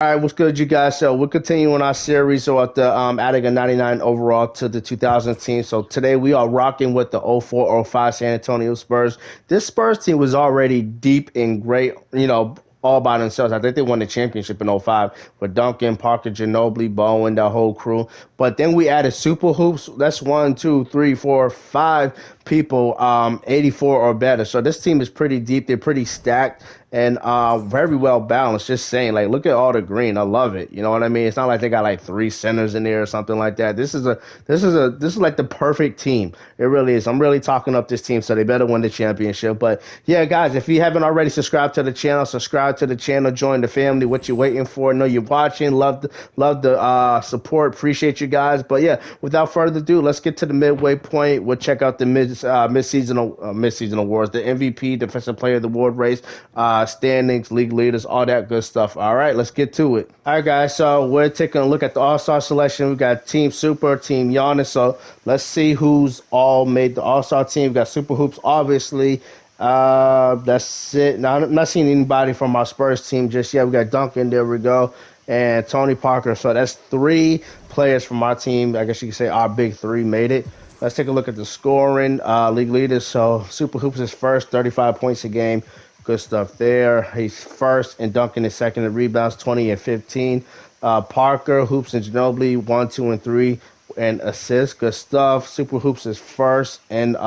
All right, what's good, you guys? So we're continuing our series about the adding a 99 overall to the 2000 team. So today we are rocking with the 04-05 San Antonio Spurs. This Spurs team was already deep and great, all by themselves. I think they won the championship in '05 with Duncan, Parker, Ginobili, Bowen, that whole crew. But then we added Super Hoops. That's one, two, three, four, five people, 84 or better. So this team is pretty deep. They're pretty stacked and very well balanced. Just saying, like, look at all the green. I love it. You know what I mean? It's not like they got like three centers in there or something like that. This is like the perfect team. It really is. I'm really talking up this team, so they better win the championship. But yeah, guys, if you haven't already subscribed to the channel, subscribe to the channel, join the family. What you waiting for? Know you're watching. Love the support. Appreciate you guys. But yeah, without further ado, let's get to the midway point. We'll check out the mid season awards, the MVP, Defensive Player of the Award race, standings, league leaders, all that good stuff. All right, let's get to it. All right, guys. So we're taking a look at the All Star selection. We got Team Super, Team Giannis. So let's see who's all made the All Star team. We got Super Hoops, obviously. That's it. Now, I'm not seeing anybody from our Spurs team just yet. We got Duncan. There we go. And Tony Parker. So that's three players from our team. I guess you could say our big three made it. Let's take a look at the scoring. League leaders. So Super Hoops is first, 35 points a game. Good stuff there. He's first, and Duncan is second in rebounds, 20 and 15. Parker, Hoops, and Ginobili, 1, 2, and 3, and assists. Good stuff. Super Hoops is first, and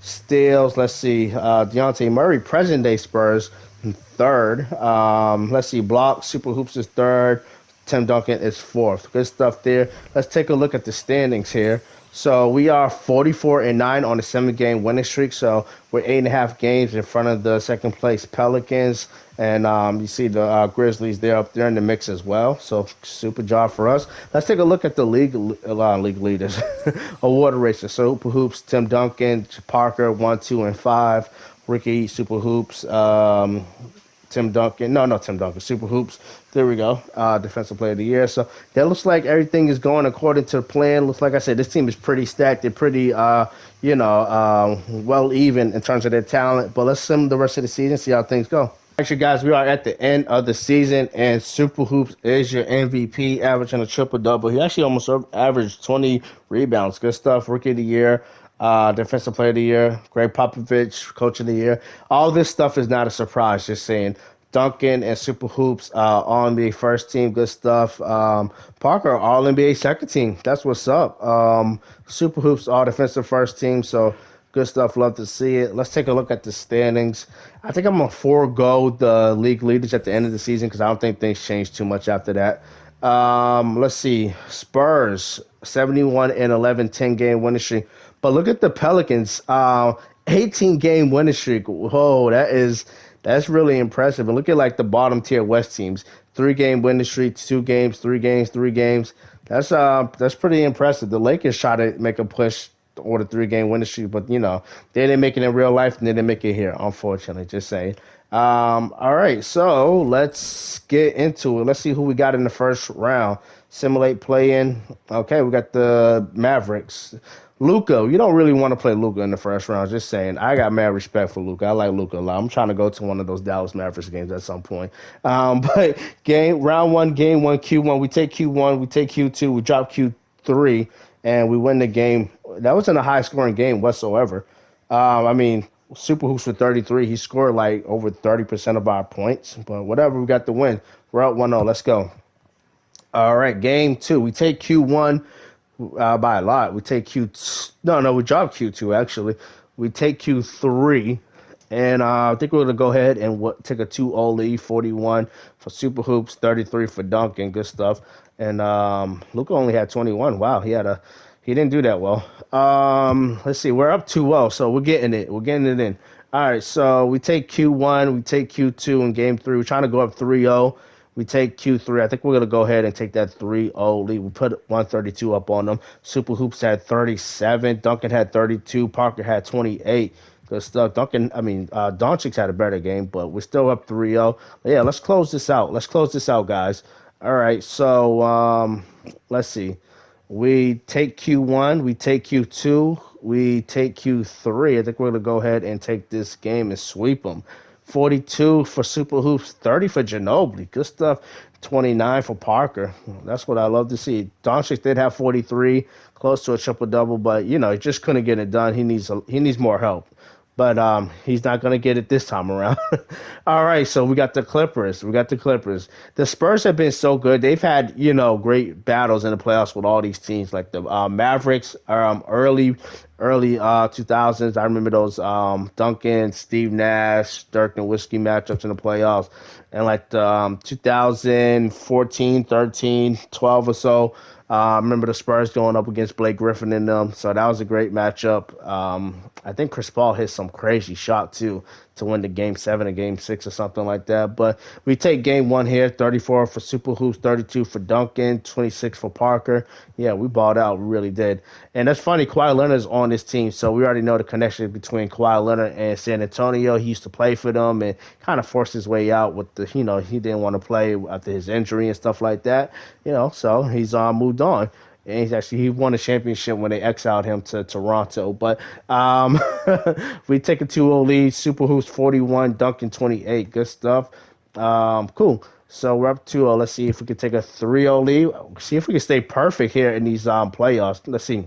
steals. Let's see. Deontay Murray, present day Spurs, third. Let's see. Blocks. Super Hoops is third. Tim Duncan is fourth. Good stuff there. Let's take a look at the standings here. So we are 44-9 on a 7-game winning streak. So we're 8.5 games in front of the second place Pelicans, and you see the Grizzlies. They're up there in the mix as well. So super job for us. Let's take a look at the league leaders award races. So Super Hoops, Tim Duncan, Parker, 1, 2, and 5. Ricky, Super Hoops. Tim Duncan. No, Tim Duncan. Super Hoops. There we go. Defensive Player of the Year. So that looks like everything is going according to plan. Looks like I said, this team is pretty stacked. They're pretty, well even in terms of their talent. But let's sim the rest of the season, see how things go. Actually, guys, we are at the end of the season, and Super Hoops is your MVP, averaging a triple double. He actually almost averaged 20 rebounds. Good stuff. Rookie of the Year. Defensive Player of the Year, Greg Popovich, Coach of the Year. All this stuff is not a surprise. Just saying, Duncan and Super Hoops, All NBA first team, good stuff. Parker, All NBA second team. That's what's up. Super Hoops, All Defensive first team. So good stuff. Love to see it. Let's take a look at the standings. I think I'm gonna forego the league leaders at the end of the season because I don't think things change too much after that. Let's see. Spurs, 71-11, 10-game winning streak. But look at the Pelicans, 18-game winning streak. Whoa, that's really impressive. And look at like the bottom tier West teams, 3-game winning streak, 2 games, 3 games, 3 games. That's pretty impressive. The Lakers try to make a push or the 3-game winning streak, but they didn't make it in real life and they didn't make it here, unfortunately. Just saying. All right, so let's get into it. Let's see who we got in the first round. Simulate play-in. Okay, we got the Mavericks. Luca, you don't really want to play Luca in the first round. Just saying, I got mad respect for Luca. I like Luca a lot. I'm trying to go to one of those Dallas Mavericks games at some point. But round one, game one, Q1. We take Q1, we take Q2, we drop Q3, and we win the game. That wasn't a high-scoring game whatsoever. I mean, Super Hoops with 33. He scored like over 30% of our points. But whatever, we got the win. We're up 1-0. Let's go. All right, game two. We take Q1 by a lot. We take Q. No, we drop Q2 actually. We take Q3, and I think we're gonna go ahead and take a 2-0 lead, 41 for Super Hoops, 33 for Duncan. Good stuff. And Luca only had 21. Wow, he didn't do that well. Let's see. We're up 2-0, so we're getting it. We're getting it in. All right, so we take Q1, we take Q2 in game three. We're trying to go up 3-0. We take Q3. I think we're going to go ahead and take that 3-0 lead. We put 132 up on them. Super Hoops had 37. Duncan had 32. Parker had 28. Good stuff. Doncic had a better game, but we're still up 3-0. Yeah, let's close this out. Let's close this out, guys. All right, so let's see. We take Q1. We take Q2. We take Q3. I think we're going to go ahead and take this game and sweep them. 42 for Super Hoops, 30 for Ginobili. Good stuff. 29 for Parker. That's what I love to see. Doncic did have 43, close to a triple double, but he just couldn't get it done. He needs more help. But he's not going to get it this time around. All right, so we got the Clippers. The Spurs have been so good. They've had, great battles in the playoffs with all these teams, like the Mavericks, early 2000s. I remember those Duncan, Steve Nash, Dirk Nowitzki matchups in the playoffs. And like the 2014, 13, 12 or so. I remember the Spurs going up against Blake Griffin and them, so that was a great matchup. I think Chris Paul hit some crazy shot too to win the Game 7 or Game 6 or something like that. But we take Game 1 here, 34 for Super Hoops, 32 for Duncan, 26 for Parker. Yeah, we balled out, we really did. And that's funny, Kawhi Leonard's on this team, so we already know the connection between Kawhi Leonard and San Antonio. He used to play for them and kind of forced his way out with he didn't want to play after his injury and stuff like that. So he's moved on. And he won a championship when they exiled him to Toronto. But we take a 2-0 lead. Super Hoops 41, Duncan 28. Good stuff. Cool. So we're up 2-0. Let's see if we can take a 3-0 lead. See if we can stay perfect here in these playoffs. Let's see.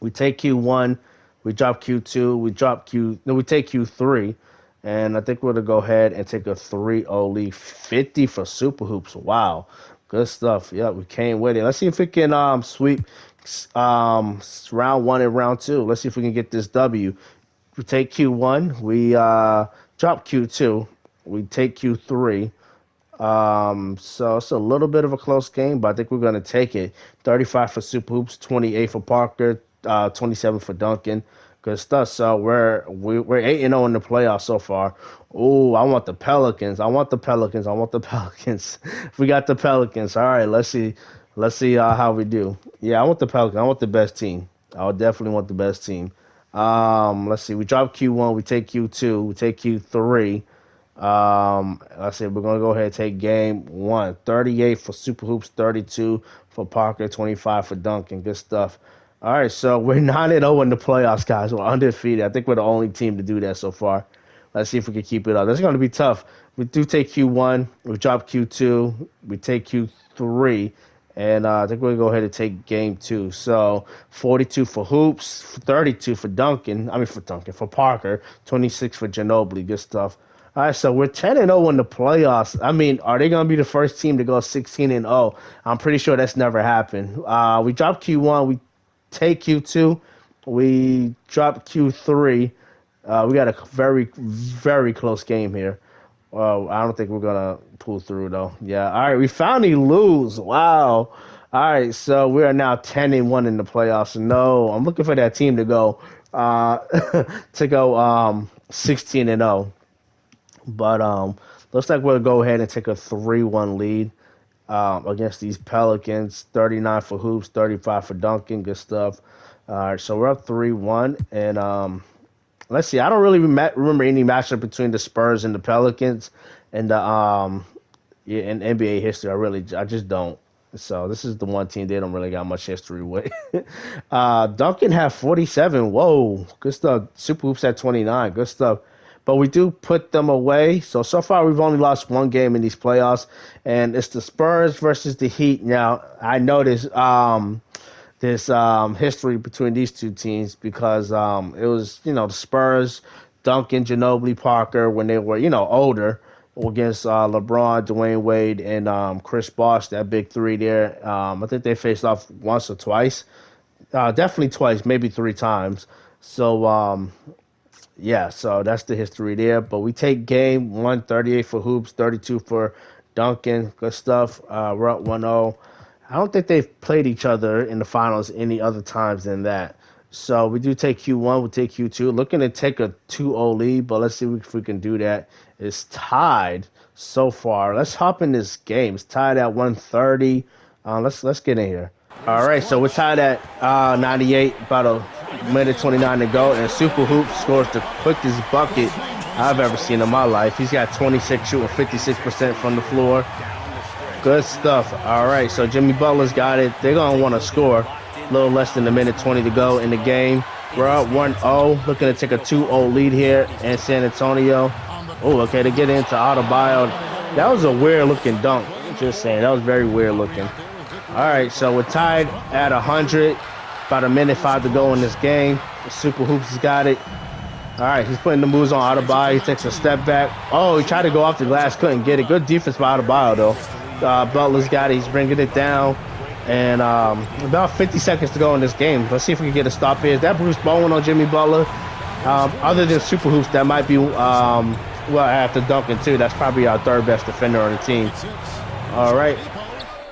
We take Q1. We drop Q2. We take Q3. And I think we're going to go ahead and take a 3-0 lead. 50 for Super Hoops. Wow. Good stuff. Yeah, we came with it. Let's see if we can sweep round 1 and round 2. Let's see if we can get this W. We take Q1. We drop Q2. We take Q3. So it's a little bit of a close game, but I think we're going to take it. 35 for Super Hoops, 28 for Parker, 27 for Duncan. Good stuff. So we're 8-0 in the playoffs so far. Oh, I want the Pelicans. We got the Pelicans. All right, let's see how we do. Yeah, I want the Pelicans. I want the best team. I would definitely want the best team. Let's see. We drop Q1. We take Q2. We take Q3. Let's see. We're gonna go ahead and take game 1. 38 for Super Hoops. 32 for Parker. 25 for Duncan. Good stuff. All right, so we're 9-0 in the playoffs, guys. We're undefeated. I think we're the only team to do that so far. Let's see if we can keep it up. That's going to be tough. We do take Q1. We drop Q2. We take Q3. And I think we're going to go ahead and take game 2. So 42 for Hoops, 32 for for Parker, 26 for Ginobili. Good stuff. All right, so we're 10-0 in the playoffs. I mean, are they going to be the first team to go 16-0? I'm pretty sure that's never happened. We drop Q1. We take Q2, we drop Q3. We got a very, very close game here. I don't think we're going to pull through, though. Yeah, all right, we finally lose. Wow. All right, so we are now 10-1 in the playoffs. No, I'm looking for that team to go 16-0. But looks like we'll go ahead and take a 3-1 lead. Against these Pelicans, 39 for Hoops, 35 for Duncan. Good stuff. All right, so we're up 3-1. And let's see. I don't really remember any matchup between the Spurs and the Pelicans in the in NBA history. I just don't. So this is the one team they don't really got much history with. Duncan had 47. Whoa, good stuff. Super Hoops had 29. Good stuff. But we do put them away. So far, we've only lost one game in these playoffs, and it's the Spurs versus the Heat. Now, I know this history between these two teams because it was, the Spurs, Duncan, Ginobili, Parker, when they were, older, against LeBron, Dwayne Wade, and Chris Bosh, that big three there. I think they faced off once or twice. Definitely twice, maybe 3 times. So, yeah, so that's the history there. But we take game 1, 38 for Hoops, 32 for Duncan. Good stuff. We're up 1-0. I don't think they've played each other in the finals any other times than that. So we do take Q1, we take Q2. Looking to take a 2-0 lead, but let's see if we can do that. It's tied so far. Let's hop in this game. It's tied at 130. Let's get in here. All right, so we're tied at 98, about a minute 29 to go, and Super Hoop scores the quickest bucket I've ever seen in my life. He's got 26 shooting, 56% from the floor. Good stuff. All right, so Jimmy Butler's got it. They're going to want to score. A little less than a minute 20 to go in the game. We're up 1-0, looking to take a 2-0 lead here in San Antonio. Oh, okay, to get into Adebayo. That was a weird looking dunk. Just saying, that was very weird looking. All right, so we're tied at 100. About a minute 5 to go in this game. Super Hoops has got it. All right, he's putting the moves on Adebayo. He takes a step back. Oh, he tried to go off the glass, couldn't get it. Good defense by Adebayo, though. Butler's got it. He's bringing it down. And about 50 seconds to go in this game. Let's see if we can get a stop here. Is that Bruce Bowen on Jimmy Butler? Other than Super Hoops, that might be, well, after Duncan, too. That's probably our third best defender on the team. All right.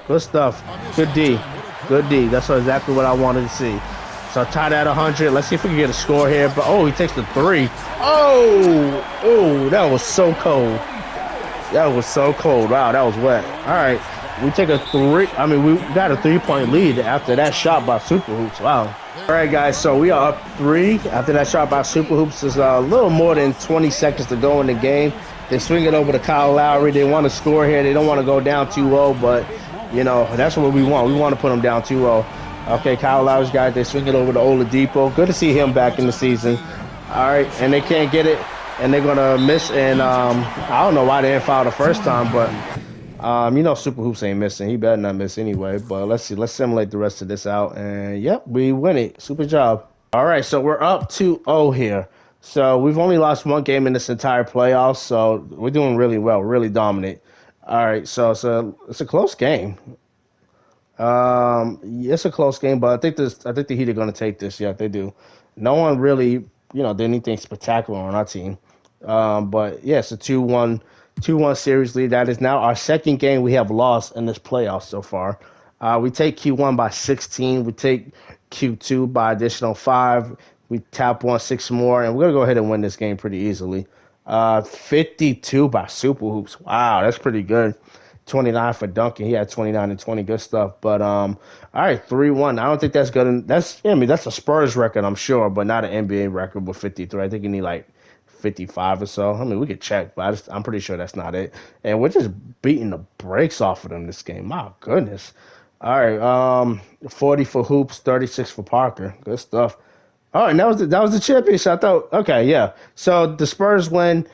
Good stuff. Good D. Good D. That's exactly what I wanted to see. So tied at 100. Let's see if we can get a score here. But oh, he takes the three. Oh, that was so cold. That was so cold. Wow, that was wet. All right, we take a three. I mean, we got a 3-point lead after that shot by Super Hoops. Wow. All right, guys. So we are up 3 after that shot by Super Hoops. There's a little more than 20 seconds to go in the game. They swing it over to Kyle Lowry. They want to score here. They don't want to go down 2-0, but you know that's what we want. We want to put them down 2-0. Okay, Kyle Lowry's got it. They swing it over to Oladipo. Good to see him back in the season. All right, and they can't get it, and they're gonna miss. And I don't know why they didn't foul the first time, but you know Super Hoops ain't missing. He better not miss anyway. But let's see. Let's simulate the rest of this out, and yep, we win it. Super job. All right, so we're up 2-0 here. So we've only lost 1 game in this entire playoffs, so we're doing really well, really dominant. All right, so it's a close game. It's a close game, but I think the Heat are going to take this. Yeah, they do. No one really, did anything spectacular on our team. But yeah, it's a 2-1 series lead. That is now our second game we have lost in this playoff so far. We take Q1 by 16. We take Q2 by additional 5. We tap 6 more, and we're going to go ahead and win this game pretty easily. 52 by Super Hoops. Wow, that's pretty good. 29 for Duncan. He had 29 and 20. Good stuff. But all right, 3-1. I don't think that's good. That's a Spurs record, I'm sure, but not an NBA record with 53. I think you need like 55 or so. I mean, we could check, but I'm pretty sure that's not it. And we're just beating the brakes off of them this game. My goodness. All right, 40 for Hoops, 36 for Parker. Good stuff. All right, that was the championship. I thought, okay, yeah. So the Spurs win.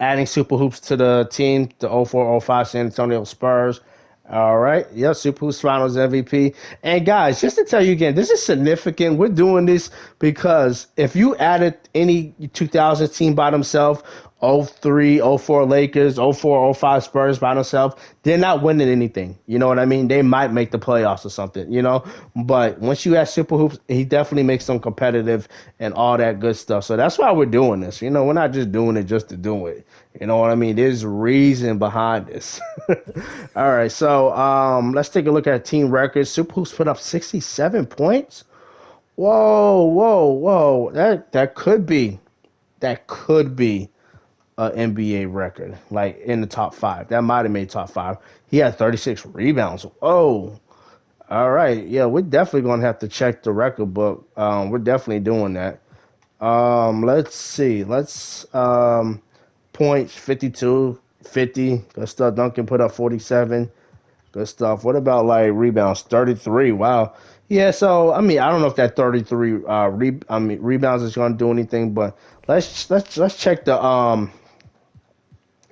Adding Super Hoops to the team, the 04-05 San Antonio Spurs. All right. Yeah, Super Hoops Finals MVP. And guys, just to tell you again, this is significant. We're doing this because if you added any 2000 team by themselves, 03, 04 Lakers, 04, 05 Spurs by themselves, they're not winning anything. You know what I mean? They might make the playoffs or something, But once you add Super Hoops, he definitely makes them competitive and all that good stuff. So that's why we're doing this. We're not just doing it just to do it. You know what I mean? There's reason behind this. All right, so let's take a look at team records. Super Hoops put up 67 points. Whoa. That could be an NBA record, like in the top 5. That might have made top 5. He had 36 rebounds. Oh, all right. Yeah, we're definitely going to have to check the record book. We're definitely doing that. Let's see. Points, 52, 50. Good stuff. Duncan put up 47. Good stuff. What about like rebounds? 33. Wow. Yeah, so I mean, I don't know if that 33 rebounds is going to do anything, but let's check the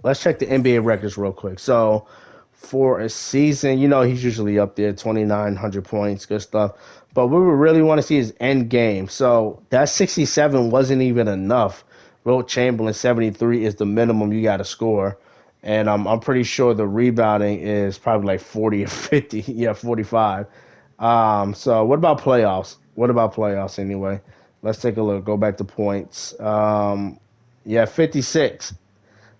NBA records real quick. So for a season, he's usually up there, 2,900 points, good stuff. But what we really want to see is end game. So that 67 wasn't even enough. Wilt Chamberlain, 73 is the minimum you got to score. And I'm pretty sure the rebounding is probably like 40 or 50. Yeah, 45. So what about playoffs anyway? Let's take a look. Go back to points. 56.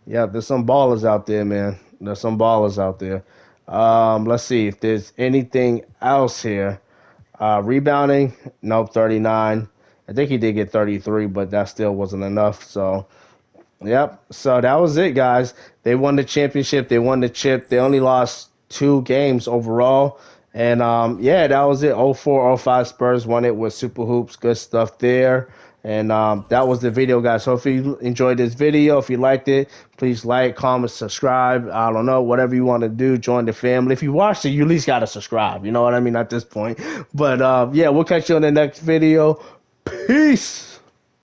Yeah, there's some ballers out there, man. There's some ballers out there. Let's see if there's anything else here. Rebounding, nope, 39. I think he did get 33, but that still wasn't enough. So, yep. So that was it, guys. They won the championship. They won the chip. They only lost 2 games overall. And, that was it. 04-05 Spurs won it with Super Hoops. Good stuff there. And that was the video, guys. So if you enjoyed this video, if you liked it, please like, comment, subscribe. I don't know, whatever you want to do. Join the family. If you watched it, you at least got to subscribe. You know what I mean? At this point. But, we'll catch you on the next video. Peace.